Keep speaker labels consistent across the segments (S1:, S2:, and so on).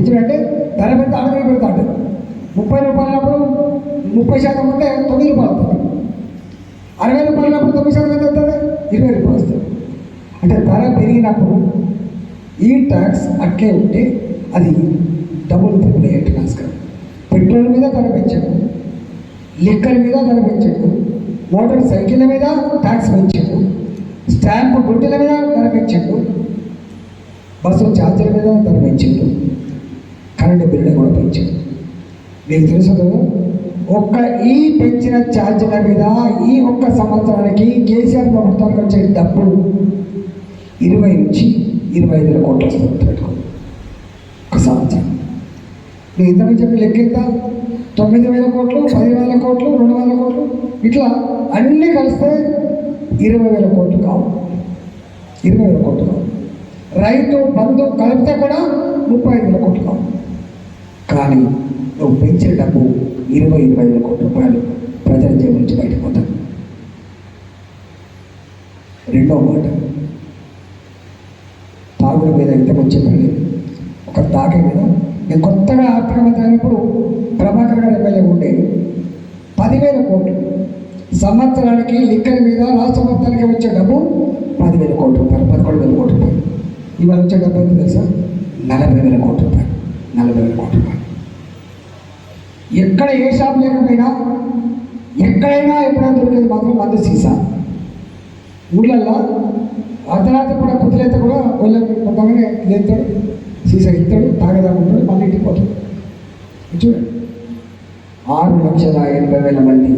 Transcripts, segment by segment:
S1: ఎందుకంటే ధర పెడితే 60 పెడతాడు. 30 రూపాయలప్పుడు 30% ఉంటే 9 రూపాయలు అవుతుంది. 60 రూపాయలప్పుడు 9% ఎంత అవుతుంది? 20 రూపాయలు వస్తుంది. అంటే ధర పెరిగినప్పుడు ఈ ట్యాక్స్ అట్లే ఉంటే అది డబుల్ ట్రిపుల్ అయ్యేట్టు ఆస్కారం. పెట్రోల్ మీద ధర పెంచాడు, లిక్కర్ మీద ధర పెంచాడు, మోటార్ సైకిళ్ళ మీద ట్యాక్స్ పెంచాడు, స్టాంపు గుడ్డల మీద ధర పెంచాడు, బస్సు ఛార్జీల మీద ధర పెంచాడు, కరెంటు బిల్లు కూడా పెంచాడు. మీకు తెలుసు ఒక్క ఈ పెంచిన ఛార్జీల మీద ఈ ఒక్క సంవత్సరానికి కేసీఆర్ ప్రభుత్వానికి వచ్చే డబ్బులు 20 నుంచి 25 కోట్లు వస్తుంది పెట్టుకో ఒక సంవత్సరం. నేను ఇంతకు చెప్పి లెక్కిద్దా 9,000 కోట్లు, 10,000 కోట్లు, 2,000 కోట్లు, ఇట్లా అన్నీ కలిస్తే 20,000 కోట్లు కావు. 20,000 కోట్లు కావు. రైతు బంధు కలిపితే కూడా 35,000 కోట్లు కావు. కానీ నువ్వు పెంచే డబ్బు 20,000 కోట్ల రూపాయలు ప్రజల జేబు నుంచి బయటకు పోతాయి. రెండో మాట, తాగుడు మీద ఇంతకు చెప్పలేదు. ఒక తాగే మీద నేను కొత్తగా ఆర్థిక మంత్రి అయినప్పుడు ప్రభాకర్ గారు ఎమ్మెల్యే ఉండే 10,000 కోట్లు సంవత్సరానికి లిక్కర్ మీద రాష్ట్ర మొత్తానికి వచ్చే డబ్బు 10,000 కోట్ల రూపాయలు, 11,000 కోట్ల రూపాయలు. ఇవాళ వచ్చే డబ్బు ఎంత తెలుసా? 40,000 కోట్ల రూపాయలు. 40,000 కోట్ల రూపాయలు. ఎక్కడ ఏ షాప్ లేకపోయినా ఎక్కడైనా ఎప్పుడైనా దొరికేది మాత్రం మందు సీసా. ఊళ్ళల్లో అర్ధరాత్రి కూడా పొద్దులైతే కూడా కొంతమంది లేస్తాడు, సీసా ఇస్తాడు, తాగేదాకుంటాడు, మళ్ళీ ఇంటికి పోతాడు. చూడండి, 6,80,000 మంది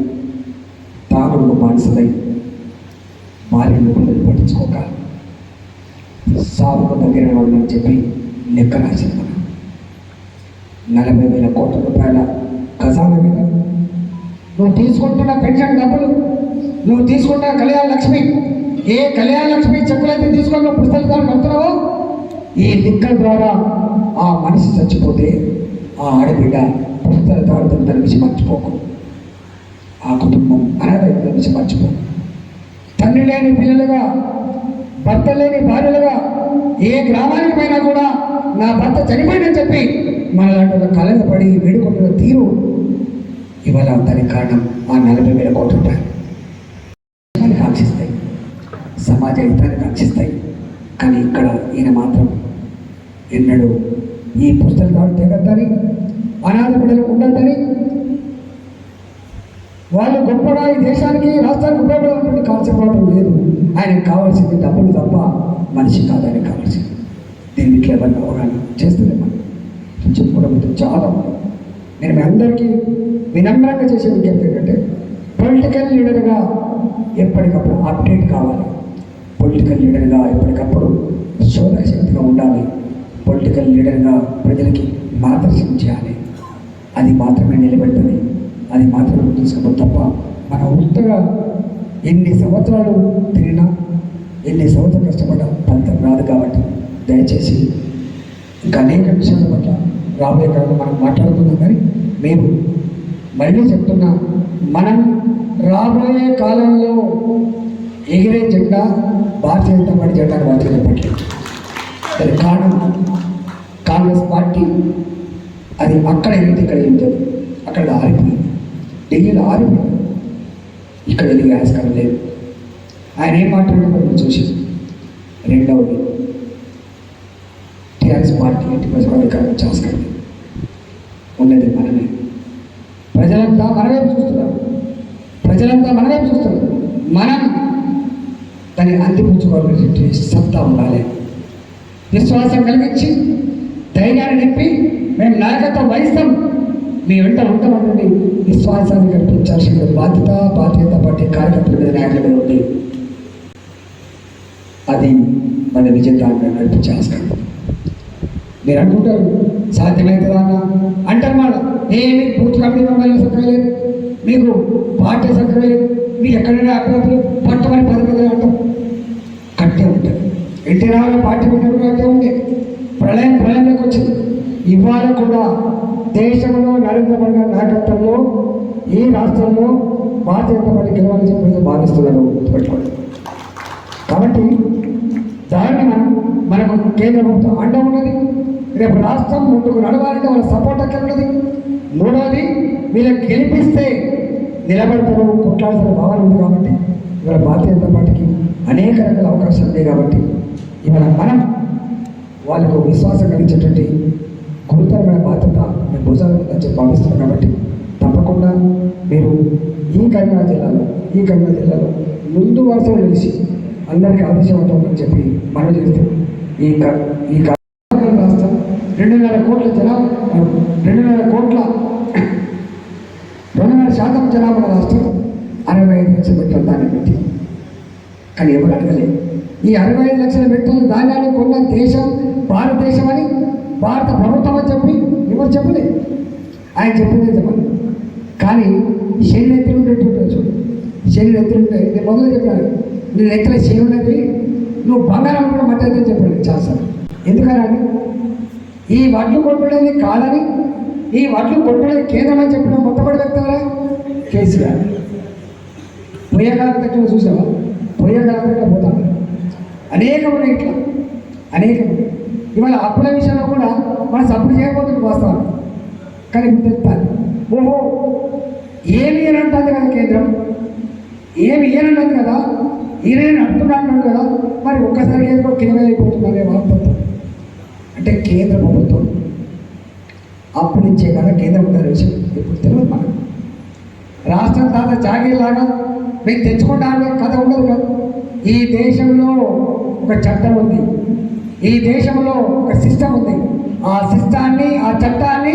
S1: తాగుడు బానిసలై భార్యను పిల్లలు పట్టించుకోక సాగుకు దగ్గర వాళ్ళని చెప్పి లెక్క రాసింది. మనం 40,000 కోట్ల రూపాయల ఖజానా మీద నువ్వు తీసుకుంటున్న పెన్షన్ డబ్బులు, నువ్వు తీసుకుంటున్న కళ్యాణ లక్ష్మి, ఏ కళ్యాణ లక్ష్మి చెక్కులైతే తీసుకొని నువ్వు పుస్తకాలు కడుతున్నావో, ఈ లిక్కర్ ద్వారా ఆ మనిషి చచ్చిపోతే ఆ ఆడబిడ్డ పుస్తకాల తాడుతున్న విషయం మర్చిపోకు. ఆ కుటుంబం అనాథైన విషయం మర్చిపోకు. తండ్రి లేని పిల్లలుగా, భర్త లేని భార్యలుగా ఏ గ్రామానికి పోయినా కూడా నా భర్త చనిపోయిందని చెప్పి మన లాంటి కళ్ళ పడి వేడుకుంటున్న తీరు ఇవాళ దానికి కారణం ఆ 40,000 కోట్ల రూపాయలు. కాంక్షిస్తాయి, సమాజ హితాన్ని కాంక్షిస్తాయి. కానీ ఇక్కడ ఈయన మాత్రం ఎన్నడూ ఈ పుస్తకాలు తెగద్దని, అనాథ బిడ్డలు ఉండద్దని, వాళ్ళు గొప్పగా ఈ దేశానికి రాష్ట్రానికి ఉపయోగపడేటువంటి కాన్సెప్ట్ మాత్రం లేదు. ఆయనకు కావాల్సింది డబ్బులు తప్ప మనిషి కాదు ఆయనకు కావాల్సింది. దీన్ని ఇట్లా ఎవరిని అవగాహన చేస్తుంది మనం చెప్పుకోవడం చాలా. నేను మీ అందరికీ వినమ్రంగా చేసే విజ్ఞప్తి ఏంటంటే, పొలిటికల్ లీడర్గా ఎప్పటికప్పుడు అప్డేట్ కావాలి. పొలిటికల్ లీడర్గా ఎప్పటికప్పుడు శోధక శక్తిగా ఉండాలి. పొలిటికల్ లీడర్గా ప్రజలకి మార్గదర్శనం చేయాలి. అది మాత్రమే నిలబెడుతుంది, అది మాత్రమే తీసుకుపోతే తప్ప మన ఉత్తగా ఎన్ని సంవత్సరాలు తిరిగినా, ఎన్ని సంవత్సరాలు కష్టపడ్డా ఫలితం రాదు. కాబట్టి దయచేసి ఇంకా అనేక విషయాల పట్ల రాబోయే కాలంలో మనం మాట్లాడుతున్నాం. కానీ మేము మళ్ళీ చెప్తున్నా, మనం రాబోయే కాలంలో ఎగిరే జెండా భారతీయ జనతా పార్టీ జెండాను భారతీయ జనతా పార్టీ. దాని కారణం కాంగ్రెస్ పార్టీ అది అక్కడ ఏంటి, ఇక్కడ ఏంటది, అక్కడ ఆరిపోయింది, ఢిల్లీలో ఆరిపోయింది, ఇక్కడ ఎదిగే ఆస్కారం లేదు. ఆయన ఏం మాట్లాడినా చూసి. రెండవది, టీఆర్ఎస్ పార్టీ ఎట్టి ప్రజాధికారం ఆస్కారం ఉన్నది మనమే. ప్రజలంతా మనవైపు చూస్తున్నారు, ప్రజలంతా మనవైపు చూస్తున్నారు. మనం దాన్ని అందిపుచ్చుకోవాల్సిన సత్తా ఉండాలి. విశ్వాసం కలిగించి ధైర్యాన్ని నింపి మేము నాయకత్వం వహిస్తాం, మీ వెంట ఉంటామంటే విశ్వాసాన్ని కల్పించాల్సిన బాధ్యత భారతీయ జనతా పార్టీ కార్యకర్తల మీద, నాయకుల మీద ఉంది. అది మన విజేతాన్ని నడిపించే ఆస్కారం. మీరు అనుకుంటారు సాధ్యమవుతుందా అన్న అంటారు. మాట ఏమి బూత్ కమిటీ మెంబర్లు సక్కలేదు, మీకు పార్టీ సక్కలేదు, మీకు ఎక్కడైనా అభ్యర్థులు పట్టమని 10 మంది అంటాం. కట్టే ఉంటుంది. ఎన్టీ రామారావు పార్టీ పెట్టినప్పుడు కట్టే ఉండే. ప్రళయంలోకి వచ్చింది. ఇవాళ కూడా దేశంలో నరేంద్ర మోడీ గారి నాయకత్వంలో ఈ రాష్ట్రంలో భారతీయ జనతా పార్టీ గెలవాలని చెప్పి భావిస్తున్నారు. పెట్టుకోండి. కాబట్టి దాన్ని మనకు కేంద్ర ప్రభుత్వం అండ ఉన్నది, రేపు రాష్ట్రం ముందుకు నడవాలంటే వాళ్ళ సపోర్ట్ ఎక్కడ ఉన్నది. మూడవది వీళ్ళకి గెలిపిస్తే నిలబడతారు, కొట్లాడతారు భావన ఉంది. కాబట్టి ఇవాళ భారతీయ జనతా పార్టీకి అనేక రకాల అవకాశాలు ఉన్నాయి. కాబట్టి ఇవాళ మనం వాళ్ళకు విశ్వాసం కలిగించేటువంటి గురుతరమైన బాధ్యత మేము భుజాల మీద చెప్పి భావిస్తున్నాం. కాబట్టి తప్పకుండా మీరు ఈ కరీంనగర్ జిల్లాలో ముందు వరుసలో నిలిచి అందరికీ ఆదేశవంతం చెప్పి మనం చేస్తే ఈ రాష్ట్రం 2,500 కోట్ల జనాభా 2,500% జనాభా రాష్ట్రం 65 లక్షల మెట్రిక్ ధాన్యం పెట్టి. కానీ ఎవరు అడగలేదు. ఈ 65 లక్షల మెట్రిక్ ధాన్యాన్ని కొన్న దేశం భారతదేశం అని భారత ప్రభుత్వం అని చెప్పి ఎవరు చెప్పలేదు. ఆయన చెప్పిందే చెప్పండి. కానీ శని ఎత్తులు ఉండేటువంటి చూడు, శని ఎత్తులు ఉంటాయి. నేను మొదలు చెప్పాను, నేను ఎత్తుల శని ఉన్నది, నువ్వు బంగారం కూడా మట్టని చెప్పాడు చాలాసార్లు. ఎందుకని ఈ వడ్లు కొట్టడానికి కాదని, ఈ వడ్లు కొట్టడానికి కేంద్రం అని చెప్పిన మొట్టమొదటి వ్యక్తి కేసీఆర్. పొయ్యకాలం దగ్గర చూసావా, పొయ్యకాలం దగ్గర పోతాను అనేకమైన ఇట్లా అనేకమైన. ఇవాళ అప్పుల విషయంలో కూడా మనం సపోర్ట్ చేయకపోతుంది వాస్తవాలు. కానీ తెలుస్తాను, ఓహో ఏమి అని అంటుంది కదా కేంద్రం, ఏమి ఏనంటుంది కదా, ఈయన అంటున్నాడు కదా, మరి ఒక్కసారి ఏదో కింద అయిపోతుందనే వార్తతో. అంటే కేంద్ర ప్రభుత్వం అప్పులు ఇచ్చే కదా కేంద్ర ప్రభుత్వ విషయం ఇప్పుడు తెలియదు మనకు. రాష్ట్రం తాత జాగీర్లాగా మేము తెచ్చుకుంటామనే కథ ఉండదు కదా. ఈ దేశంలో ఒక చట్టం ఉంది, ఈ దేశంలో ఒక సిస్టమ్ ఉంది. ఆ సిస్టాన్ని, ఆ చట్టాన్ని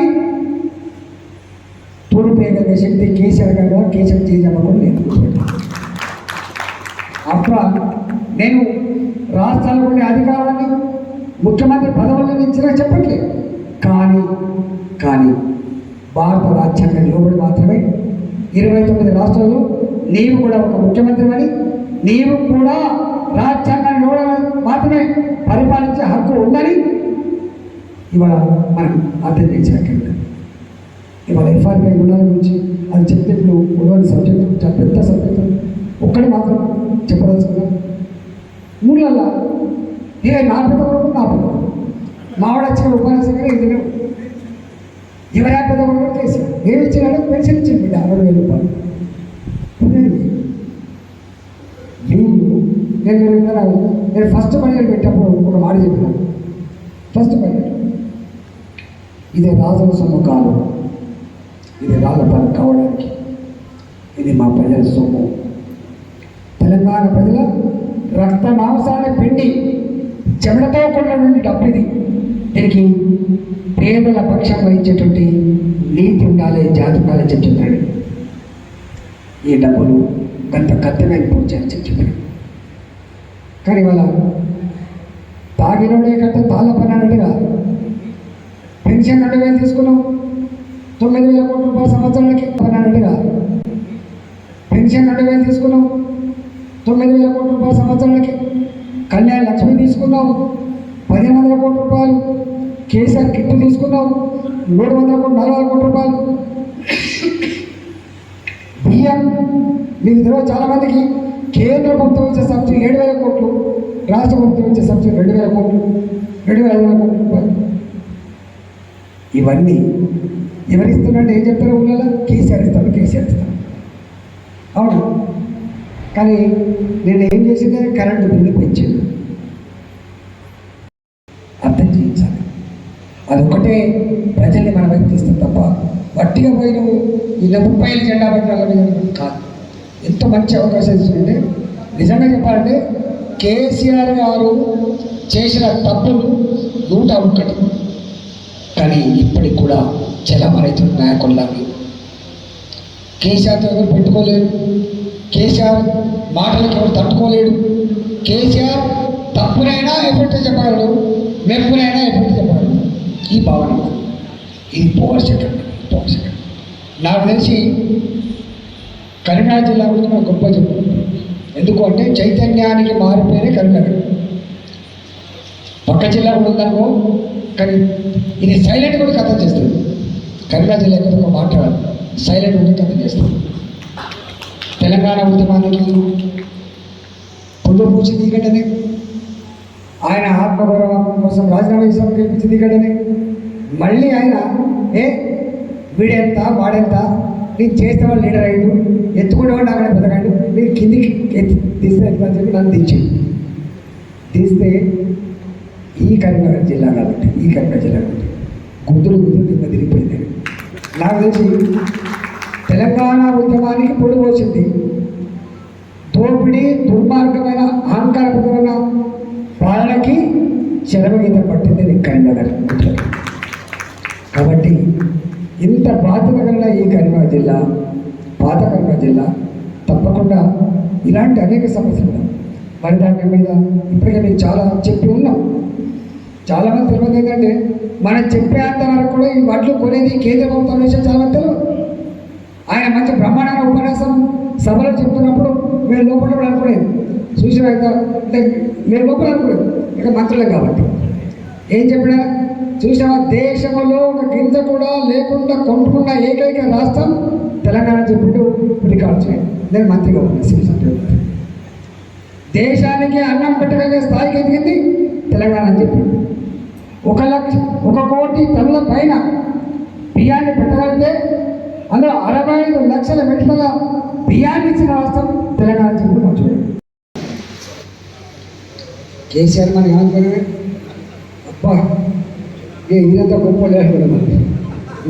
S1: తూర్పుగలిగే శక్తి కేసీఆర్ గారు, కేసీఆర్ చేయజమ్మకుండా నేను అప్పుడు నేను రాష్ట్రాలకు ఉండే అధికారాన్ని ముఖ్యమంత్రి పదవులను ఇచ్చినా చెప్పట్లేదు. కానీ భారత రాజ్యాంగం లోబడి మాత్రమే 29 రాష్ట్రాల్లో నీవు కూడా ఒక ముఖ్యమంత్రి అని, నీవు కూడా రాజ్యాంగాన్ని లోబడి మాత్రమే పరిపాలించే హక్కు ఉందని ఇవాళ మనం అర్థం చేసినట్టు. ఇవాళ ఎఫ్ఆర్పై గుణాల గురించి అది చెప్తే ఉన్నటువంటి సబ్జెక్టు పెద్ద సబ్జెక్టు ఒక్కటి మాత్రం చెప్పదలుచుకున్నాం. ఊళ్ళల్లో నా పెద్ద కొడుకు నా పెద్ద కొడుకు మావాడు వచ్చిన ఉపన్యాసం కానీ ఇందులో ఎవరా పెద్ద కొడుకు చేశారు. ఏమి ఇచ్చినాడు? పెన్షన్ ఇచ్చింది బిడ్డ 60,000 రూపాయలు. వీళ్ళు నేను ఫస్ట్ పనిగా పెట్టినప్పుడు ఒక మాట చెప్పినాను. ఫస్ట్ పని ఇదే రాజుల సొమ్ము కాదు, ఇది రాళ్ళ పని కావడానికి, ఇది మా ప్రజల సొమ్ము. తెలంగాణ ప్రజల రక్త మాంసాన్ని పిండి చెమటతో కూడినటువంటి డబ్బు ఇది. దీనికి పేదల పక్షం వహించేటువంటి నీతి ఉండాలి, జాతి ఉండాలని చెప్తున్నాడు. ఈ డబ్బులు గంత కత్తమైన పూర్తి చెప్పాడు. కానీ వాళ్ళ తాగినోడే కంటే తాళ్ళ పని అన్నట్టుగా పెన్షన్ 2,000 తీసుకున్నాం, 9,000 కోట్ల రూపాయల సంవత్సరానికి పని అన్నట్టుగా పెన్షన్ 2,000 తీసుకున్నాం, 9,000 కోట్ల రూపాయల సంవత్సరానికి. కళ్యాణ లక్ష్మి తీసుకున్నాం, 1,000 కోట్ల రూపాయలు. కేసీఆర్ కిట్ తీసుకున్నాం, 340 కోట్ల రూపాయలు. బియ్యం మీకు తెలియదు చాలామందికి, కేంద్ర ప్రభుత్వం ఇచ్చే సబ్సిడీ 7,000 కోట్లు, రాష్ట్ర ప్రభుత్వం ఇచ్చే సబ్సిడీ 2,000 కోట్లు, 2,500 కోట్ల రూపాయలు. ఇవన్నీ ఎవరిస్తున్నారంటే ఏం చెప్తారో ఊళ్ళో కేసీఆర్ ఇస్తాను. అవును, కానీ నేను ఏం చేసిందే కరెంటు బిల్లు పెంచాను. అర్థం చేయించాలి. అదొకటే ప్రజల్ని మనం వ్యక్తిస్తాం తప్ప వట్టిగా పోయిన ఇలా 30 జెండా పెట్టాల మీద కాదు. ఎంత మంచి అవకాశం ఇస్తుంటే నిజంగా చెప్పాలంటే కేసీఆర్ గారు చేసిన తప్పులు 101. కానీ ఇప్పటికి కూడా చలమరైతున్న నాయకుల్లాగా కేసీఆర్తో ఎవరు పెట్టుకోలేడు, కేసీఆర్ మాటలకు ఎవరు తట్టుకోలేడు. కేసీఆర్ తప్పునైనా ఎఫెక్ట్ చెప్పగలడు, మెప్పునైనా ఎఫెక్ట్ చెప్పగలడు. ఈ భావన ఇది పోవర్సెకండ్. నాకు తెలిసి కరీంనగర్ జిల్లా గురించి నాకు గొప్ప చెప్తున్నాను. ఎందుకు అంటే చైతన్యానికి మారిపోయినే కరీంనగర్. పక్క జిల్లా కూడా ఉందనుకో, కానీ ఇది సైలెంట్ కూడా కథ చేస్తుంది. కరీంనగర్ జిల్లా ఒక మాట్లాడాలి, సైలెంట్ కూడా కథ చేస్తుంది. తెలంగాణ ఉద్యమానికి పొద్దు పూచి దిగటనే ఆయన ఆత్మగౌరవం కోసం రాజీనామా చేసాం గెలిపించింది ఇక్కడనే. మళ్ళీ ఆయన వీడెంత వాడెంత, నేను చేస్తే వాళ్ళు లీడర్ అయ్యాడు, ఎత్తుకునేవాడు అక్కడ బతకాడు, నేను కిందికి తీస్తే అని చెప్పి నన్ను తీస్తే ఈ కరీంనగర్ జిల్లా కాబట్టి గుద్దులు కింద తిరిగిపోయింది. నాకు తెలిసి తెలంగాణ ఉద్యమానికి పొడి పోసింది దోపిడీ, దుర్మార్గమైన అహంకారపరమైన పాలనకి శరవగీత పట్టింది కరీంనగర్. కాబట్టి ఇంత బాధ్యత కలిగిన ఈ కరీంనగర్ జిల్లా, పాత కరీంనగర్ జిల్లా తప్పకుండా ఇలాంటి అనేక సమస్యలు మరి దాని మీద ఇప్పటికే మీకు చాలా చెప్పి ఉన్నాం. చాలామంది తెలియదు ఏంటంటే మనం చెప్పేంత వరకు కూడా ఈ వడ్లు కొనేది కేంద్ర ప్రభుత్వం విషయం చాలా తెలియదు. ఆయన మంచి బ్రహ్మాండమైన ఉపన్యాసం సభలో చెప్తున్నప్పుడు మేము లోపల కూడా అనుకునేది, చూసిన అంటే మేము లోపల అనుకునేది, ఇక మంత్రులే కాబట్టి ఏం చెప్పినా చూసిన దేశంలో ఒక గింజ కూడా లేకుండా కొంటుకున్న ఏకైక రాష్ట్రం తెలంగాణ చెప్పిండు రికార్డు చేయండి. నేను మంత్రిగా ఉన్నాను. దేశానికి అన్నం పెట్టగలిగే స్థాయికి ఎదిగింది తెలంగాణ అని చెప్పిండు. 1 కోటి టన్నుల పైన బియ్యాన్ని పెట్టగలిగితే అందులో 65 లక్షల మెట్ల బియ్యాన్ని ఇచ్చిన రాష్ట్రం తెలంగాణ చెప్పి మనం చూడండి. కేసీఆర్ మనకి ఏమనుకున్నాడు, అబ్బా ఈయనంతా గొప్ప లేకుండా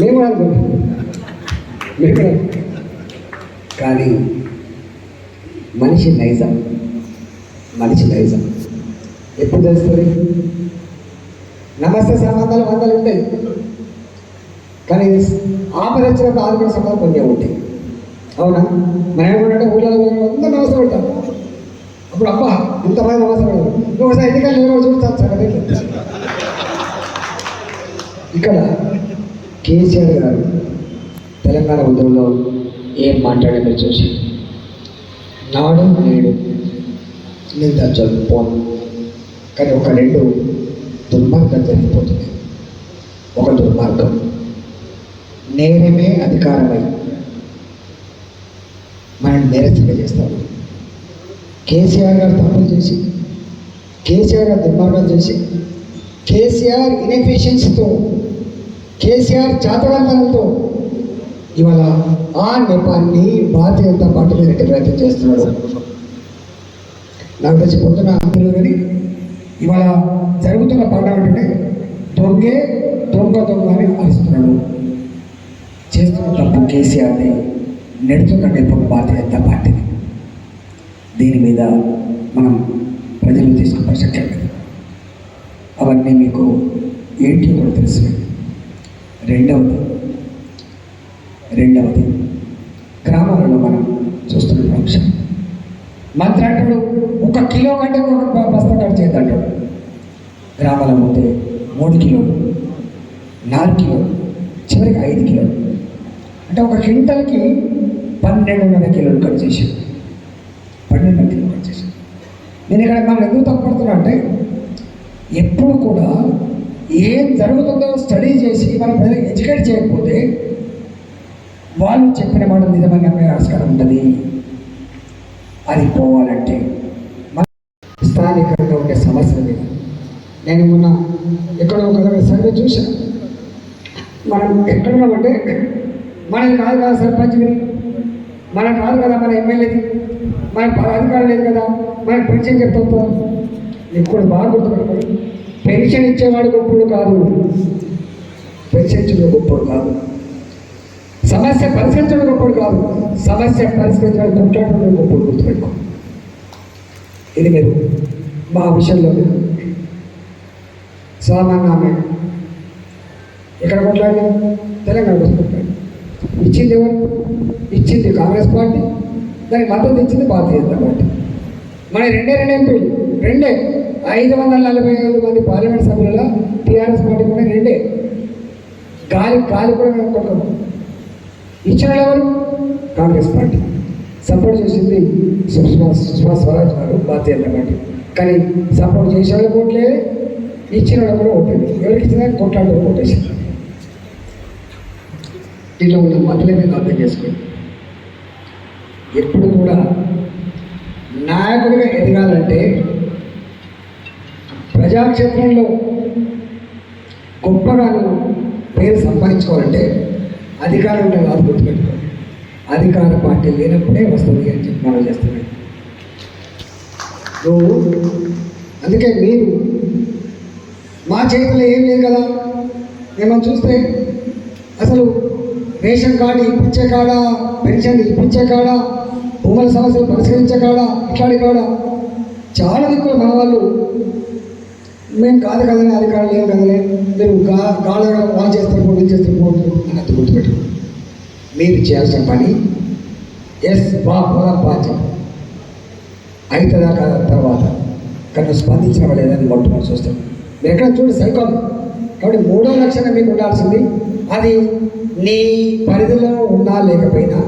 S1: మేము అనుకున్నాం. కానీ మనిషి నైజం ఎప్పుడు తెలుస్తుంది? నమస్తే సంబంధాలు 100 ఉంటాయి, కానీ ఆపదచ్చినప్పుడు ఆదుకునే సంబంధాలు కొన్ని ఉంటాయి. అవునా? మనం ఏమంటే ఊళ్ళలో అందరూ నమస్తే పెడతాం. అప్పుడు అబ్బా ఇంతమంది నమస్తే పెడతాం. ఒకసారి ఎన్నికలు లేవో చూస్తాను సార్. ఇక్కడ కేసీఆర్ గారు తెలంగాణ ఉద్యమంలో ఏం మాట్లాడారో చూసి నాడు నేడు నేను చదువుకోను, కానీ ఒక 2 దుర్మార్గం జరిగిపోతుంది. ఒక దుర్మార్గం నేరమే అధికారమై మనం నేరస్తుగా చేస్తాము. కేసీఆర్ గారు తప్పులు చేసి, కేసీఆర్ గారు దుర్మార్గాలు చేసి, కేసీఆర్ ఇన్ఎఫిషియన్సీతో, కేసీఆర్ చాతకంతనంతో ఇవాళ ఆ నెపాన్ని భారతీయ జనతా పార్టీ మీద ప్రయత్నం చేస్తున్నాడు. నాకు తెలిసి పొద్దున అందరూ కానీ ఇవాళ జరుగుతున్న పండుగ అంటే దొంగ అని అరుస్తున్నాడు. చేస్తున్న తప్పు కేసీఆర్ని, నెడుతున్న నెప్పు భారతీయ జనతా పార్టీని. దీని మీద మనం ప్రజలు తీసుకున్న ప్రసక్తి లేదు. అవన్నీ మీకు ఏంటి కూడా తెలుసు. రెండవది గ్రామాలలో మనం చూస్తున్న అంశం. మంత్రి అంటాడు 1 కిలో కంటే 1 బస్తా ఖర్చు చేద్దాం అంటాడు. గ్రామాల పోతే 3 కిలోలు, 4 కిలోలు, చివరికి 5 కిలోలు, అంటే 1 క్వింటల్కి 12.5 కిలోలు ఖర్చు చేశాడు. 12.5 కిలోలు ఖర్చు చేశాడు. నేను ఇక్కడ మనం ఎందుకు తప్పుపడుతున్నా అంటే ఎప్పుడు కూడా ఏం జరుగుతుందో స్టడీ చేసి మన ప్రజలకు ఎడ్యుకేట్ చేయకపోతే వాళ్ళు చెప్పిన మాట నిజంగా ఆస్కారం ఉంటుంది. అది పోవాలంటే మన స్థానికంగా ఉండే సమస్యల మీద నేను మొన్న ఎక్కడో ఒక సర్వే చూశాను. మనం ఎక్కడున్నామంటే మనకి కాదు కదా సర్పంచ్ని, మనకు కాదు కదా మన ఎమ్మెల్యేది, మనకు అధికారం లేదు కదా, మనకు పెన్షన్ చెప్తా. నీకు కూడా బాగా గుర్తుపెట్టుకోండి, పెన్షన్ ఇచ్చేవాడు గొప్పడు కాదు, పెన్షన్ ఇచ్చేవాడు గొప్పడు కాదు, సమస్య పరిష్కరించడం గొప్పడు కాదు, సమస్య పరిష్కరించడం కొట్లాడడం గొప్పడు. గుర్తుపెట్టుకో. ఇది మీరు మా విషయంలో సామాన్య ఆమె ఎక్కడ కొట్లాడి తెలంగాణ కొట్లాడి ఇచ్చింది ఎవరు? ఇచ్చింది కాంగ్రెస్ పార్టీ, దానికి మద్దతు ఇచ్చింది భారతీయ జనతా పార్టీ. మన 2 ఎంపీలు 545 మంది పార్లమెంట్ సభ్యుల టీఆర్ఎస్ పార్టీ కూడా 2 గాలి కూడా కొట్టడం. ఇచ్చిన ఎవరు? కాంగ్రెస్ పార్టీ. సపోర్ట్ చేసింది సుష్మా స్వరాజ్ గారు, భారతీయ జనతా పార్టీ. కానీ సపోర్ట్ చేసే వాళ్ళకి ఓట్లే, ఇచ్చిన వాళ్ళు కూడా ఓట్లేదు. ఎవరికి ఇచ్చినా కొట్లాడే ఓటేసింది. దీంట్లో ఉన్న మతలే మీద అర్థం చేసుకోండి. ఎప్పుడు కూడా నాయకుడిగా ఎదగాలంటే ప్రజాక్షేత్రంలో గొప్పగా పేరు సంపాదించుకోవాలంటే అధికారంలో కాదు, గుర్తుపెట్టుకో. అధికార పార్టీ లేనప్పుడే వస్తుంది అని చెప్పి మనం చేస్తున్నాం. నువ్వు అందుకే మీరు మా చేతిలో ఏం లేదు కదా. మేము చూస్తే అసలు రేషన్ కార్డు ఇప్పించే కాడ, పెన్షన్ ఇప్పించే కాడ, భూముల సమస్యలు పరిష్కరించే కాడ, ఇట్లాంటి కాడ చాలా దిక్కులు మన వాళ్ళు మేము కాదు కదలే, అధికారులు ఏం కదలే, మీరు గాళ వాళ్ళు చేస్తారు వీళ్ళు చేస్తారు అన్నట్టు గుర్తుపెట్టు. మీరు చేయాల్సిన పని పోదాం బాధ్యత అవుతుందా కాదా తర్వాత, కానీ స్పందించడం లేదని మొట్టమొదటి చూస్తాం. మీరు ఎక్కడ చూడండి సైకాలజీ. కాబట్టి 3వ లక్షణం మీకు ఉండాల్సింది, అది నీ పరిధిలో ఉన్నా లేకపోయినా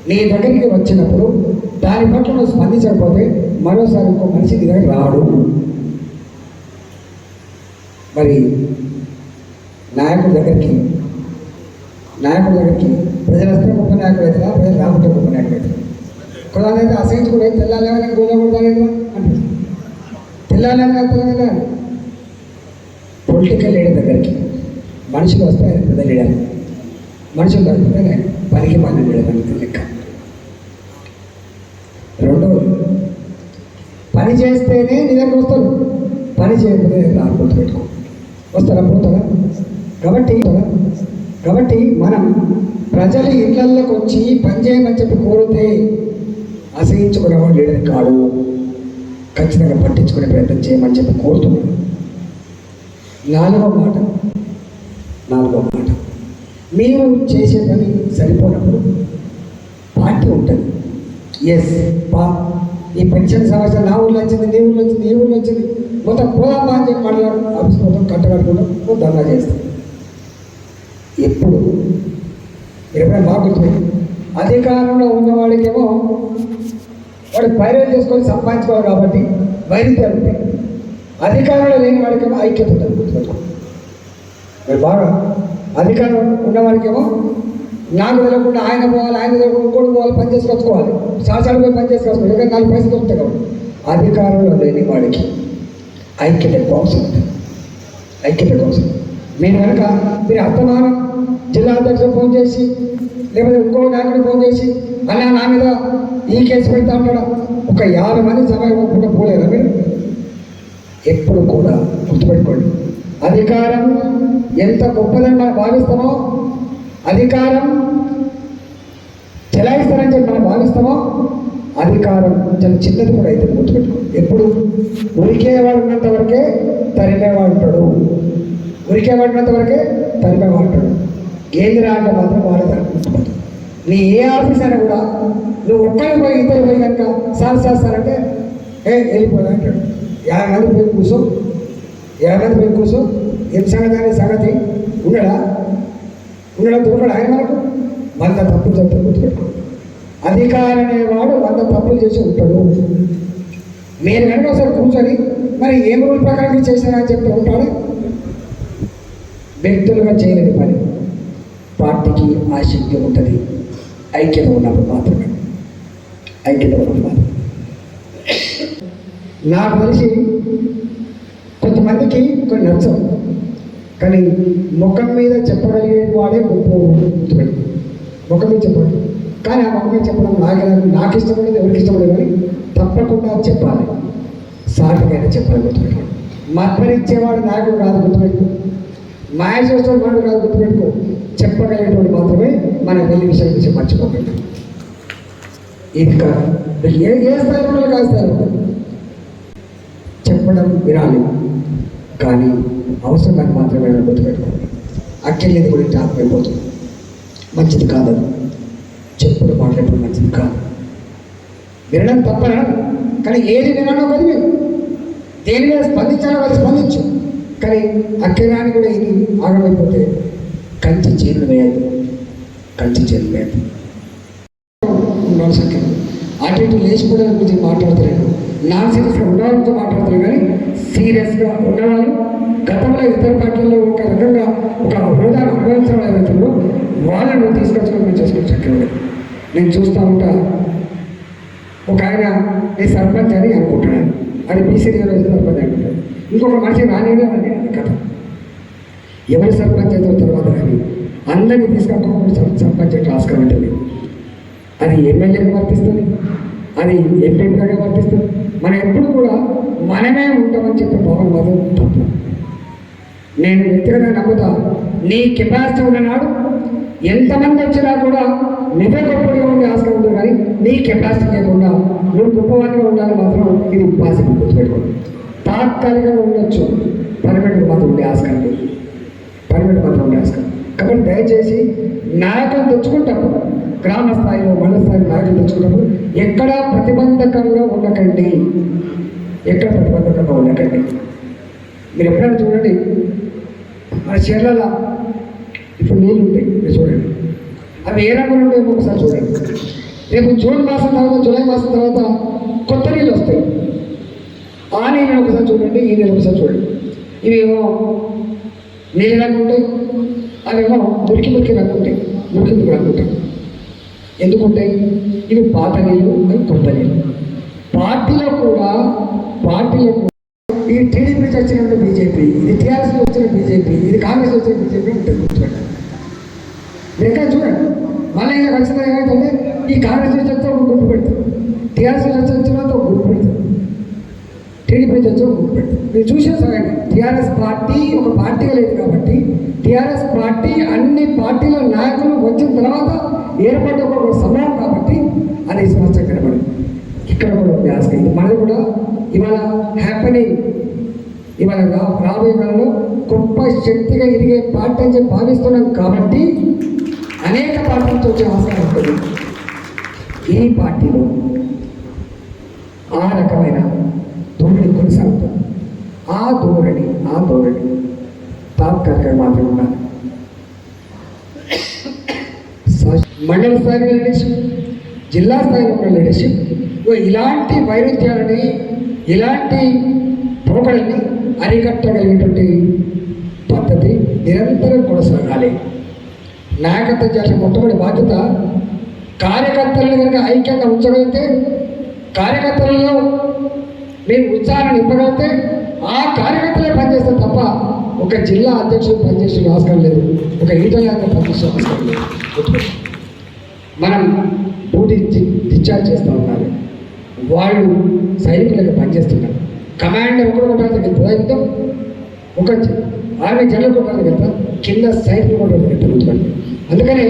S1: నీ దగ్గరికి వచ్చినప్పుడు దాని పట్ల నువ్వు స్పందించకపోతే మరోసారి ఇంకో మనిషి నీ దగ్గర రాడు. మరి నాయకుడి దగ్గరికి ప్రజలు వస్తే గొప్ప నాయకుడు అవుతుందా, ప్రజలు రాకుంటే గొప్ప నాయకుడు అవుతుంది. కులాలైతే అసహించుకుంటే తెల్లాలేమని గోలకూడదు అంటే తెల్లాలేమని కదా. పొలిటికల్ లీడర్ దగ్గరికి మనుషులు వస్తే ఆయన పెద్ద లీడర్, మనుషులు దొరికితే పనికి మన లీడర్ అని లెక్క. రెండవది, పని చేస్తేనే నీ దగ్గర వస్తారు, పని చేయకపోతే రాకపోతే పెట్టుకో, వస్తారా పోతారా. కాబట్టి మనం ప్రజలు ఇళ్లలోకి వచ్చి పని చేయమని చెప్పి కోరితే అసహించుకునేవాడు లీడర్ కాడు. ఖచ్చితంగా పట్టించుకునే ప్రయత్నం చేయమని చెప్పి కోరుతున్నాడు. 4వ మాట, మీరు చేసే పని సరిపోయినప్పుడు పార్టీ ఉంటుంది. ఈ పెన్షన్ సమస్య నా ఊళ్ళో వచ్చింది, నీ ఊళ్ళో వచ్చింది, ఈ ఊళ్ళో వచ్చింది, మొత్తం పోదామా అని చెప్పి మాట్లాడు ఆఫీస్ మొత్తం కట్టగట్టుకుంటాం, ధర్నా చేస్తాం. ఎప్పుడు ఎప్పుడైనా బాగా గుర్తుపెట్టి, అధికారంలో ఉన్నవాడికేమో వాడు పైరవి చేసుకొని సంపాదించుకోవాలి కాబట్టి వైరుధ్యాలు ఉంటాయి. అధికారంలో లేని వాడికేమో ఐక్యత ఉంటుంది. గుర్తుపెట్టుకో. మరి బాగా అధికారం ఉన్నవాడికేమో నాకు తెలియకుండా ఆయన పోవాలి, ఆయన తెలియకుండా ఇంకోటి పోవాలి, పని చేసుకొచ్చుకోవాలి, సాసాలు పోయి పని చేసుకొచ్చుకోవాలి, ఇంకా 4 పైసలు దొరుకుతాయి కాబట్టి. అధికారంలో లేని వాడికి ఐక్యత కోసం ఉంటుంది. మీరు కనుక మీరు అర్థమానం జిల్లా అధ్యక్షుడు ఫోన్ చేసి లేకపోతే ఇంకో నాయకుడు ఫోన్ చేసి అన్నా నా మీద ఈ కేసు పెడతా ఉంటాడా, ఒక 50 మంది సభ ఇవ్వకుండా పోలేదా మీరు? ఎప్పుడు కూడా గుర్తుపెట్టుకోండి, అధికారం ఎంత గొప్పదని మనం భావిస్తామో, అధికారం చెలాయిస్తారని చెప్పి మనం భావిస్తామో, అధికారం చాలా చిన్నది కూడా అయితే గుర్తుపెట్టుకోండి. ఎప్పుడు ఉరికేవాడు ఉన్నంత వరకే తరిమేవాడు ఉంటాడు, కేంద్ర అంటే మాత్రం వాడతారు. నీ ఏ ఆఫీస్ అయినా కూడా నువ్వు ఒక్కరి పోయి ఇద్దరు పోయి కనుక సార్ అంటే వెళ్ళిపోయా అంటాడు. 50 మంది పోయి కూర్చో ఏం సంగతి ఉండడా దొరకడు ఆయన మనకు 100 తప్పులు చెప్తే గుర్తుపెట్టుకో. అధికారం అనేవాడు 100 తప్పులు చేసి ఉంటాడు. మీరు కనుక ఒకసారి కూర్చొని మరి ఏం రూల్ ప్రకారం చేశారని చెప్తే ఉంటాడు. వ్యక్తులుగా చేయలేని పని పార్టీకి ఆ శక్తి ఉంటుంది. ఐక్యత ఉన్నప్పుడు మాత్రమే. నాకు తెలిసి కొంతమందికి కొన్ని నచ్చవు, కానీ ముఖం మీద చెప్పగలిగే వాడే గొప్ప గుర్తుపెట్టు. ముఖం మీద చెప్పండి, కానీ ఆ ముఖం మీద చెప్పడం నాకు ఇష్టపడేది ఎవరికి ఇష్టపడేది, కానీ తప్పకుండా చెప్పాలి, సాటికైనా చెప్పాలి. గుర్తుపెట్టుకోండి. మధ్యనిచ్చేవాడు నాయకుడు కాదు, గుర్తుపెట్టుకో. మాయ చేసేవాడు వాడు కాదు, గుర్తుపెట్టుకో. చెప్పగలిగేటువంటి మాత్రమే మన వెళ్ళి విషయం మర్చిపోకండి. ఇది కాదు, ఏ స్థాయిలో కాస్తారు చెప్పడం వినాలి, కానీ అవసరమైన మాత్రమే గుర్తుపెట్టుకోండి. అక్కర్లేదు గురించి ఆత్మైపోతుంది, మంచిది కాదు. చెప్పుడు మాట్లాడటం మంచిది కాదు. వినడం తప్పనా, కానీ ఏది వినడం కదా మీరు దేని మీద స్పందించాలో అది స్పందించు, కానీ అక్కరాని కూడా ఇది ఆగమైపోతే కంచి చేతులు వేయద్దు. ఉండాల్సి అక్కడ అటు ఇటు లేచిపోవడం గురించి మాట్లాడతలేను, నాన్ సీరియస్గా ఉండడం గురించి మాట్లాడతారు, కానీ సీరియస్గా ఉన్నవాళ్ళు గతంలో ఇతర పార్టీల్లో ఒక రకంగా ఒక హోదాను అనుభవించడం ఏదైతుందో వాళ్ళను తీసుకొచ్చుకొని మేము చేసుకోవచ్చు. అక్కడ నేను చూస్తూ ఉంటా, ఒక ఆయన ఈ సర్పంచ్ అని అనుకుంటున్నాను, అది బీసీ రిజర్వేషన్ సర్పంచ్ అంటారు. ఇంకొక మనిషి రానిదే అని కథ. ఎవరి సర్పంచ్ అయితే తర్వాత కానీ అందరినీ తీసుకొని సర్పంచ్ అయితే ఆస్కారం ఉంటుంది. అది ఎమ్మెల్యేగా వర్తిస్తుంది, అది ఎంపీగా వర్తిస్తుంది. మనం ఎప్పుడు కూడా మనమే ఉంటామని చెప్పే భావన మాత్రం తప్పు. నేను వ్యక్తిగతంగా నమ్ముతా, నీ కెపాసిటీ ఉన్ననాడు ఎంతమంది వచ్చినా కూడా నువ్వే గొప్పగా ఉండే ఆస్కారం ఉంటుంది. కానీ నీ కెపాసిటీ లేకుండా నువ్వు గొప్పవాడిగా ఉండాలని మాత్రం ఇది ఇంపాసిబుల్. గుర్తుపెట్టుకోండి. తాత్కాలికంగా ఉండొచ్చు, పర్మనెంట్ మాత్రం ఉండే ఆస్కారం లేదు. పర్మనెంట్ మాత్రం ఉండే ఆస్కారం. కాబట్టి దయచేసి నాయకులు తెచ్చుకుంటాము, గ్రామ స్థాయిలో మండల స్థాయిలో నాయకులు తెచ్చుకున్నప్పుడు ఎక్కడా ప్రతిబంధకంగా ఉండకండి, ఎక్కడ ప్రతిబంధకంగా ఉండకండి. మీరు ఎప్పుడైనా చూడండి, మన చీరలలో ఇప్పుడు నీళ్ళు ఉంటాయి, మీరు చూడండి, అవి ఏ రంగులు ఉంటాయో ఒకసారి చూడండి. రేపు జూన్ మాసం తర్వాత జూలై మాసం తర్వాత కొత్త నీళ్ళు వస్తాయి. ఆ నీళ్ళని ఒకసారి చూడండి, ఈ నీళ్ళు ఒకసారి చూడండి. ఇవేమో నీళ్ళ రంగు ఉంటాయి, అవేమో మురికి మురికి రంగు ఉంటాయి, మురికి మురికి రంగు ఉంటాయి. ఎందుకుంటాయి? ఇవి పాత నీళ్ళు, అవి కొత్త నీళ్ళు. పార్టీలో కూడా ఈ టీడీపీ నుంచి వచ్చిన బీజేపీ, ఇది టీఆర్ఎస్ వచ్చిన బీజేపీ, ఇది కాంగ్రెస్ వచ్చిన బీజేపీ ఉంటుంది. గుర్తుపెట్టండి. మీరు ఎక్కడ చూడండి, మళ్ళీ ఇంకా ఖచ్చితంగా ఏమైందంటే ఈ కాంగ్రెస్ నుంచి వస్తే ఒక గుర్తు పెడతారు, టీఆర్ఎస్ నుంచి వచ్చిన ఒక గుర్తు పెడతారు, టీడీపీ నుంచి వచ్చి ఒక గుర్తు పెడతారు. మీరు చూసే సగండి, టీఆర్ఎస్ పార్టీ ఒక పార్టీగా లేదు కాబట్టి టీఆర్ఎస్ పార్టీ అన్ని పార్టీల నాయకులు వచ్చిన తర్వాత ఏర్పడ్డ ఒక సమూహం కాబట్టి అది స్పష్టంగా కనబడింది. ఇక్కడ కూడా ఉంది ఆస్తి. మనది కూడా ఇవాళ హ్యాపెనింగ్, ఇవాళ రాబోయే కాలంలో గొప్ప శక్తిగా ఎదిగే పార్టీ అని చెప్పి భావిస్తున్నాం కాబట్టి అనేక పార్టీలతో వచ్చే ఆస్కారం ఉంటుంది. ఈ పార్టీలో ఆ రకమైన ధోరణి కొనసాగుతుంది. ఆ ధోరణి తాత్కాలికంగా మాత్రమే ఉండాలి. మండల స్థాయిలో లీడర్షిప్, జిల్లా స్థాయిలో ఉన్న లీడర్షిప్ ఇలాంటి వైరుధ్యాలని, ఇలాంటి పోకడల్ని అరికట్టగలిగేటువంటి పద్ధతి నిరంతరం కొనసాగాలి. నాయకత్వం చేసిన మొట్టమొదటి బాధ్యత కార్యకర్తలను కనుక ఐక్యంగా ఉంచగలిగితే, కార్యకర్తలలో మీరు ఉత్సాహాన్ని నింపగలిగితే ఆ కార్యకర్తలే పనిచేస్తారు తప్ప ఒక జిల్లా అధ్యక్షుడు పనిచేసే ఆస్కారం లేదు, ఒక ఈటల పనిచేసే ఆస్కారం లేదు. మనం డ్యూటీ డిశ్చార్జ్ చేస్తూ ఉండాలి. వాళ్ళు సైనికులకు పనిచేస్తున్నారు. కమాండర్ ఒకరు కొట్టాలి వెళ్తుందా, యుద్ధం ఒక ఆర్మీ జనరల్ కొట్టాలి వెళ్తా, కింద సైనికులు కొట్టాలి వెళ్తారు. అందుకని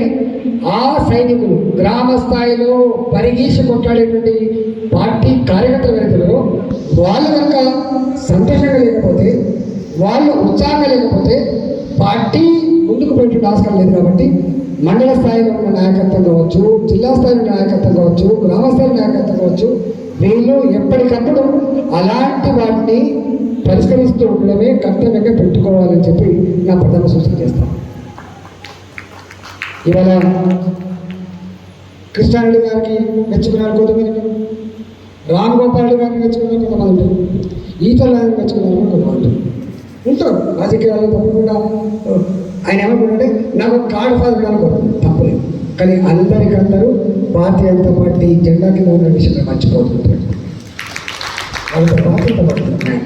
S1: ఆ సైనికులు గ్రామ స్థాయిలో పరిగీసి కొట్టాడేటువంటి పార్టీ కార్యకర్తల వెళ్తారో వాళ్ళు కనుక సంతోషంగా లేకపోతే, వాళ్ళు ఉత్సాహంగా లేకపోతే పార్టీ ముందుకు పెట్టే ఆస్కారం లేదు. కాబట్టి మండల స్థాయిలో ఉన్న నాయకత్వం కావచ్చు, జిల్లా స్థాయిలో ఉన్న నాయకత్వం కావచ్చు, గ్రామ స్థాయి నాయకత్వం కావచ్చు, వీళ్ళు ఎప్పటికప్పుడు అలాంటి వాటిని పరిష్కరిస్తూ ఉండడమే కర్తవ్యంగా పెట్టుకోవాలని చెప్పి నా ప్రధాన సూచన చేస్తాను. ఇవాళ కృష్ణారెడ్డి గారికి మెచ్చుకున్నారు కొంతమంది, రామ్ గోపాల్ గారిని మెచ్చుకున్నారు కొంతమంది, ఈతల గారిని మెచ్చుకున్నారు కొంతమంది ఉంటారు. రాజకీయాల్లో తప్పకుండా ఆయన ఏమనుకుంటే నాకు కార్డు ఫాదర్ అనుకోండి తప్పలేదు. కానీ అందరికందరూ భారతీయ జనతా పార్టీ జెండా కింద ఉన్న విషయం మర్చిపోతుంటారు. వాళ్ళతో బాధ్యత పడుతున్నాయి.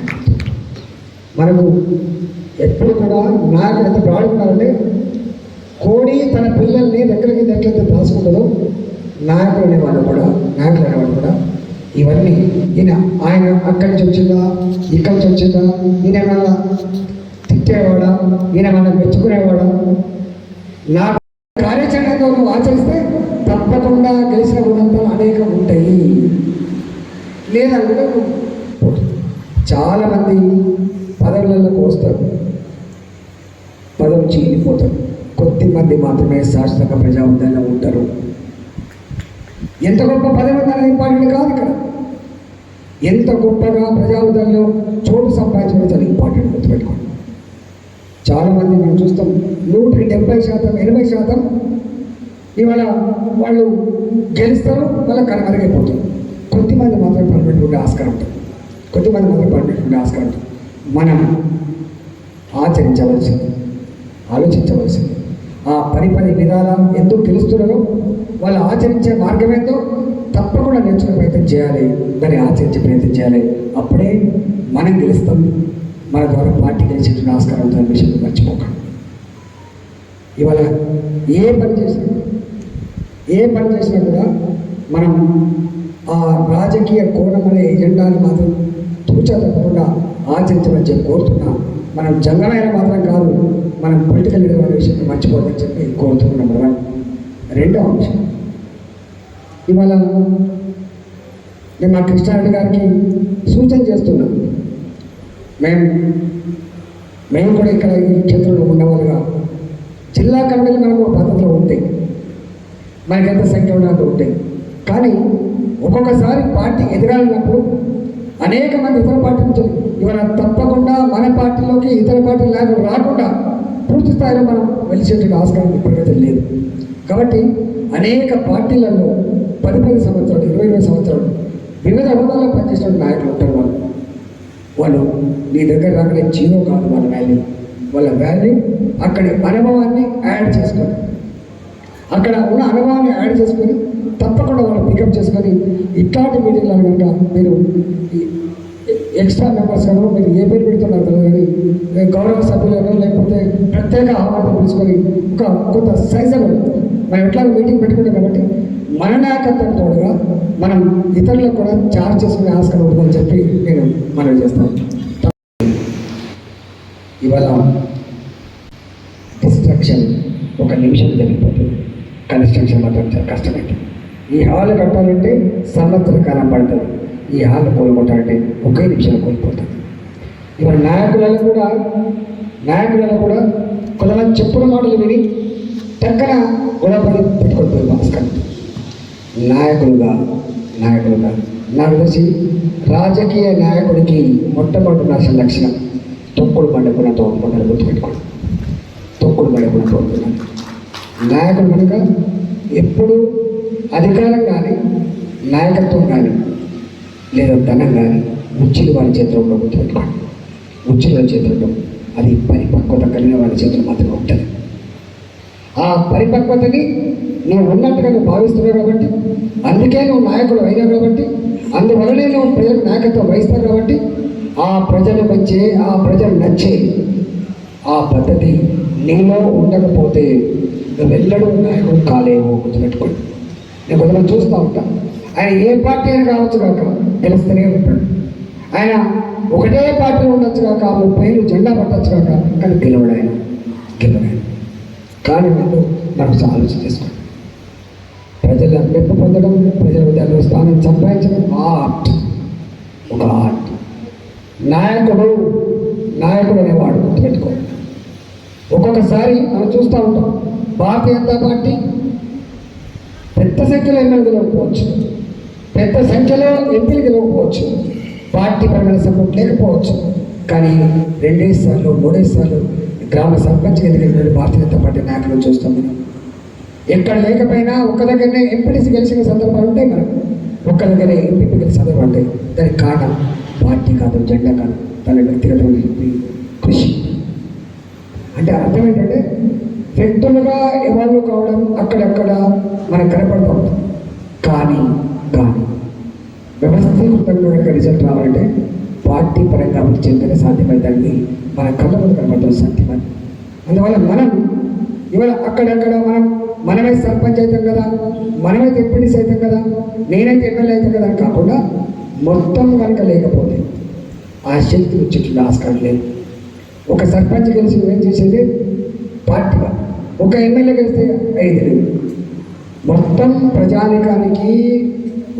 S1: మనకు ఎప్పుడు కూడా నాకు ఎంత బాగుండాలంటే, కోడి తన పిల్లల్ని దగ్గరికి ఎట్లయితే దాచుకుంటుందో నాయకులు అనేవాళ్ళు కూడా ఇవన్నీ ఆయన అక్కడి నుంచి వచ్చిందా, ఇక్కడి నుంచి వచ్చిందా, ఈయన ఏమన్నా తిట్టేవాడా, ఈయన ఏమన్నా మెచ్చుకునేవాడా, నా కార్యాచరణతో నువ్వు ఆచరిస్తే తప్పకుండా గెలిచిన గుణంతాలు అనేకం ఉంటాయి. లేదంటే చాలామంది పదవులకు వస్తారు, పదవి చీలిపోతారు. కొద్దిమంది మాత్రమే శాశ్వతంగా ప్రజా ఉద్యానంలో ఉంటారు. ఎంత గొప్ప పదవి అనేది ఇంపార్టెంట్ కాదు. ఇక్కడ ఎంత గొప్పగా ప్రజా ఉద్యానంలో చోటు సంపాదించడం చాలా ఇంపార్టెంట్. గుర్తుపెట్టుకోండి. చాలామంది మనం చూస్తాం 170%, 80% ఇవాళ వాళ్ళు గెలుస్తారు, వాళ్ళ కనుమరుగైపోతారు. కొద్దిమంది మాత్రం పర్మనెంట్ ఉండే ఆస్కారం ఉంటుంది. మనం ఆచరించవలసింది, ఆలోచించవలసింది. ఆ పని విధానం ఎందుకు తెలుస్తున్నారో వాళ్ళు ఆచరించే మార్గం ఏందో తప్పకుండా నేర్చుకునే ప్రయత్నం చేయాలి, దాన్ని ఆచరించే ప్రయత్నం చేయాలి. అప్పుడే మనం గెలుస్తాం, మన ద్వారా పార్టీ గెలిచేటువంటి ఆస్కారం అవుతున్న విషయం మర్చిపోకండి. ఇవాళ ఏ పని చేసినా కూడా మనం ఆ రాజకీయ కోణం అనే ఎజెండాని మాత్రం తూచా తప్పకుండా ఆచరించమని చెప్పి కోరుతున్నా. మనం జంగమైన మాత్రం కాదు, మనం పొలిటికల్ లీడర్ అనే విషయం మర్చిపోదని చెప్పి కోరుతున్నాం. నెంబర్ 1. రెండవ అంశం, ఇవాళ నేను మా కృష్ణారెడ్డి గారికి సూచన చేస్తున్నా. మేము కూడా ఇక్కడ ఈ క్షేత్రంలో ఉన్నవాళ్ళుగా జిల్లా కమిటీలు మనకు ఒక పద్ధతిలో ఉంటాయి, మనకి ఎంత సంఖ్య ఉన్నంత ఉంటాయి. కానీ ఒక్కొక్కసారి పార్టీ ఎదగాలన్నప్పుడు అనేక మంది ఇతర పార్టీ నుంచి ఇవాళ తప్పకుండా మన పార్టీలోకి ఇతర పార్టీ నాయకులు రాకుండా పూర్తి స్థాయిలో మనం వెలిసేటువంటి ఆస్కారం ఇప్పటికైతే లేదు. కాబట్టి అనేక పార్టీలలో 10 సంవత్సరాలు 20 సంవత్సరాలు వివిధ హోదాల్లో పనిచేసిన నాయకులు ఉంటారు. వాళ్ళు నీ దగ్గర రాకనే జీరో కాదు వాళ్ళ వాల్యూ అక్కడి అనుభవాన్ని యాడ్ చేసుకొని, అక్కడ ఉన్న అనుభవాన్ని యాడ్ చేసుకొని తప్పకుండా వాళ్ళు పికప్ చేసుకొని ఇట్లాంటి మీటింగ్లో కనుక మీరు ఎక్స్ట్రా మెంబర్స్ కానీ మీరు ఏ పేరు పెడుతున్నారు కదా కానీ గౌరవ సభ్యులను లేకపోతే ప్రత్యేక ఆహ్వానం తీసుకొని ఒక కొంత సైజబుల్ మనం ఎట్లా మీటింగ్ పెట్టుకుంటాం కాబట్టి మన నాయకత్వం తోడుగా మనం ఇతరులకు కూడా చార్జ్ చేసుకునే ఆస్కారం ఉంటుందని చెప్పి నేను మనవి చేస్తాను. ఇవాళ డిస్ట్రక్షన్ ఒక నిమిషం జరిగిపోతుంది, కన్స్ట్రక్షన్ మాత్రం చాలా కష్టమైంది. ఈ హాల్ కట్టాలంటే సంవత్సర కాలం పడుతుంది, ఈ హాల్ కోలుకుంటారంటే ఒకే నిమిషంలో కోల్పోతుంది. ఇవాళ నాయకులలో కూడా కొంతమంది చెప్పుడు మాటలు విని చక్కన గొడవపడి పెట్టుకొని పోయి ఆస్కారం. నాయకులుగా నాకు తెలిసి రాజకీయ నాయకుడికి మొట్టమొదటి రాసిన లక్షణం తొక్కుడు బండకుండా తోడుకుంటారు. గుర్తుపెట్టుకోండి, తొక్కుడు బండకుండా తోడుకుంటారు. నాయకుడు కనుక ఎప్పుడు అధికారం కానీ నాయకత్వం కానీ లేదా ధనం కానీ ఉచ్చిలు వారి చేతిలో ఉండవు. గుర్తుపెట్టుకోండి, ఉచ్చిలు వారి చేతిలో ఉండవు. అది పరిపక్వత కలిగిన వారి చేతులు మాత్రమే ఉంటుంది. ఆ పరిపక్వతని నువ్వు ఉన్నట్టుగా నువ్వు భావిస్తున్నావు కాబట్టి, అందుకే నువ్వు నాయకుడు అయినావు కాబట్టి, అందువలనే నువ్వు ప్రజలకు నాయకత్వం వహిస్తావు కాబట్టి ఆ ప్రజలు వచ్చే ఆ ప్రజలు నచ్చే ఆ పద్ధతి నీలో ఉండకపోతే నువ్వు వెళ్ళడం నాయకుడు కాలేవు. గుర్తుపెట్టుకోండి. నేను కొంతమంది చూస్తూ ఉంటాను, ఆయన ఏ పార్టీ అయినా కావచ్చు కాక గెలుస్తూనే ఉంటాడు. ఆయన ఒకటే పార్టీలో ఉండొచ్చు కాక 30 ఏళ్ళు జెండా పట్టచ్చు కాక కానీ గెలవడు ఆయన. కానీ మనం ఆలోచన చేసుకోండి. ప్రజల మెప్పు పొందడం, ప్రజల విద్యార్థుల స్థానం సంపాదించడం ఒక ఆర్ట్. నాయకుడు అనేవాడు గుర్తుపెట్టుకోండి. ఒక్కొక్కసారి మనం చూస్తూ ఉంటాం, భారతీయ జనతా పార్టీ పెద్ద సంఖ్యలో ఎమ్మెల్యే గెలవకపోవచ్చు, పెద్ద సంఖ్యలో ఎంపీలు గెలవకపోవచ్చు, పార్టీ పరమైన సపోర్ట్ లేకపోవచ్చు, కానీ 2 సార్లు 3 సార్లు గ్రామ సర్పంచ్ ఎన్నికైన భారతీయ జనతా పార్టీ నాయకులను చూస్తాం. మనం ఎక్కడ లేకపోయినా ఒక్క దగ్గరనే ఎంపీటీసీ గెలిచిన సందర్భాలు ఉంటాయి, మనం ఒక్క దగ్గరే ఎంపీపీ గెలిచిన సందర్భాలు ఉంటాయి. దానికి కారణం పార్టీ కాదు, జెండా కాదు, తన వ్యక్తిగతమైన కృషి. అంటే అర్థం ఏంటంటే వ్యక్తులుగా ఎవాల్వ్ కావడం అక్కడక్కడ మనకు కనపడుతూ ఉంటుంది. కానీ వ్యవస్థీకృతంగా రిజల్ట్ రావాలంటే పార్టీ పరంగా అభివృద్ధి చెందిన సాధ్యమైందని మన కళ్ళ ముందు కనపడతాం సాధ్యమని. అందువల్ల మనం ఇవాళ అక్కడక్కడ మనమే సర్పంచ్ అవుతాం కదా, మనమైతే ఎంపీటీసీ అవుతాం కదా, నేనైతే ఎమ్మెల్యే అవుతాం కదా అని కాకుండా మొత్తం కనుక లేకపోతే ఆ శక్తి వచ్చేట్లు ఆస్కారం లేదు. ఒక సర్పంచ్ గెలిచి ఏం చేసేది పార్టీగా, ఒక ఎమ్మెల్యే గెలిస్తే 5 లేదు. మొత్తం ప్రజానికానికి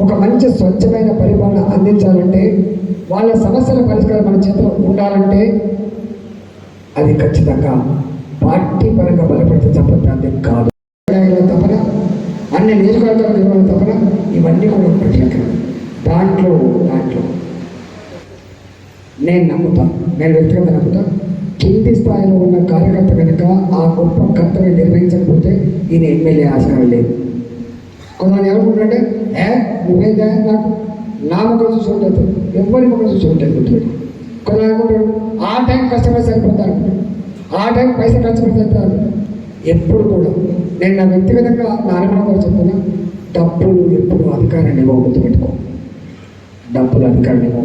S1: ఒక మంచి స్వచ్ఛమైన పరిపాలన అందించాలంటే, వాళ్ళ సమస్యల పరిష్కారం మన చేతిలో ఉండాలంటే అది ఖచ్చితంగా పార్టీ పరంగా బలపడితే తప్ప కాదు. తపన అన్ని నియోజకవర్గాల నిర్వహణ తపన ఇవన్నీ కూడా ప్రత్యేక. దాంట్లో నేను వ్యక్తిగతంగా నమ్ముతా, కింది స్థాయిలో ఉన్న కార్యకర్త కనుక ఆ గొప్ప కర్తవ్యం నిర్వహించకపోతే ఈయన ఎమ్మెల్యే ఆస్కారం లేదు. కొంతమంది ఏమనుకుంటారంటే నువ్వేందా నాకు నా ముఖం చూసి ఉంటుంది, ఎవరి ముఖం చూసి ఉంటుంది గుర్తుపెట్టి. కొంతమంది అనుకుంటారు ఆ టైం కష్టపడి సరిపోతారు, ఆ టైం పైసలు ఖర్చు పెడతారు. ఎప్పుడు కూడా నేను నా వ్యక్తిగతంగా నా అనుభవంగా చెప్తున్నా, డబ్బులు ఎప్పుడు అధికారాన్ని ఇవ్వ గుర్తుపెట్టుకో. డబ్బులు అధికారాన్ని ఇవ్వ.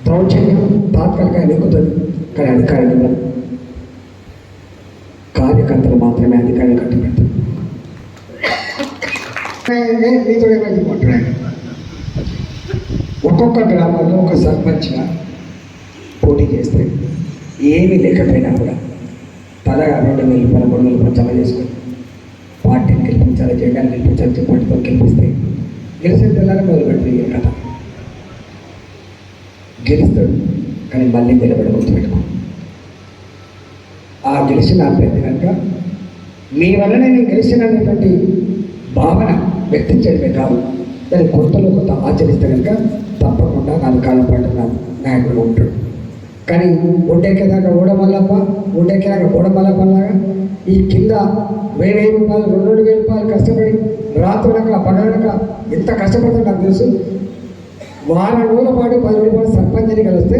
S1: దౌర్జన్యం తాత్కాలికంగా ఎక్కుతుంది, కానీ అధికారాన్ని ఇవ్వదు. కార్యకర్తలు మాత్రమే అధికారాన్ని కట్టుబెడతారు. మీతో ఏమైంది, ఒక్కొక్క గ్రామంలో ఒక సర్పంచ్గా పోటీ చేస్తే ఏమీ లేకపోయినా కూడా తల 2,000 రూపాయలు 3,000 రూపాయలు జమ చేసుకొని పార్టీని గెలిపించాలి, జెండాను గెలిపించాలి, పార్టీతో గెలిపిస్తే గెలిచిన తెల్లారి మొదలుపెట్టి కథ గెలుస్తాడు, కానీ మళ్ళీ నిలబడి గుర్తుపెట్టుకో. ఆ గెలిచిన అభ్యర్థి కనుక మీ వల్లనే నేను గెలిచినటువంటి భావన వ్యక్తించడమే కాదు, దాని కొత్తలో కొత్త ఆచరిస్తే కనుక తప్పకుండా 4 కాలం పాటు నాయకుడు ఉంటాడు. కానీ ఒడ్డెక్కేదాకా ఓడమల్లప్ప, ఒడ్డెక్కేదాకా ఓడమల్లప్పలాగా ఈ కింద 1,000 రూపాయలు 2,000 రూపాయలు కష్టపడి రాత్రులక పగలనక ఎంత కష్టపడుతుందో నాకు తెలుసు. వారం రోజుల పాటు 10 రోజుల పాటు సర్పంచ్ ఎన్నికలు వస్తే,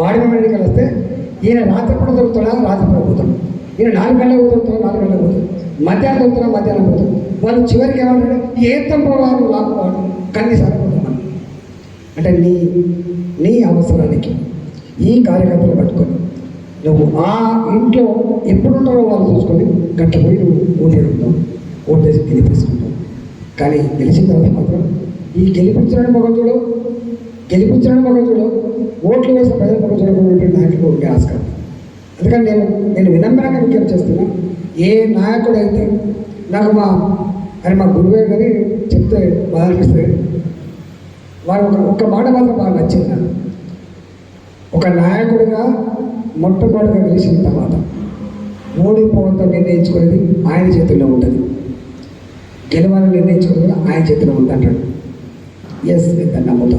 S1: వార్డు మెంబర్ ఎన్నికలు వస్తే ఈయన రాత్రిపూట దొరుకుతాడా, రాత్రిపూట పోతాడు. ఈయన 4 గంటలకు దొరుకుతాడు, 4 గంటలకు పోతాడు. మధ్యాహ్నం దొరుకుతాడా, మధ్యాహ్నం పోతాడు. వాళ్ళు చివరికి ఏమంటాడు, ఏ తప్పవారు లాక్కువాడు కన్నీసారి పోతాం. అంటే నీ అవసరానికి ఈ కార్యకర్తలు పట్టుకొని నువ్వు ఆ ఇంట్లో ఎప్పుడుంటారో వాళ్ళు చూసుకొని గంట పోయి నువ్వు ఓటేడుతావు, ఓటేసి గెలిపించుకుంటావు. కానీ గెలిచిన తర్వాత మాత్రం ఈ గెలిపించడానికి మొగం చూడు, ఓట్లు వేసిన ప్రజల మొగం చూడకుండా నాయకులు ఉండే ఆస్కారం. అందుకని నేను వినమ్రంగా విజ్ఞప్తి చేస్తున్నా, ఏ నాయకుడు అయితే నాకు మా గురువే కానీ చెప్తే బాగా అనిపిస్తుంది. వారు ఒక్క మాట మాత్రం బాగా నచ్చింది నాకు. ఒక నాయకుడిగా మొట్టమొదటిగా గెలిచిన తర్వాత ఓడిపోవడంతో నిర్ణయించుకునేది ఆయన చేతుల్లో ఉంటుంది, గెలవాలని నిర్ణయించుకునేది ఆయన చేతిలో ఉంటుంది అంటాడు. ఎస్, నేను నమ్ముతాను.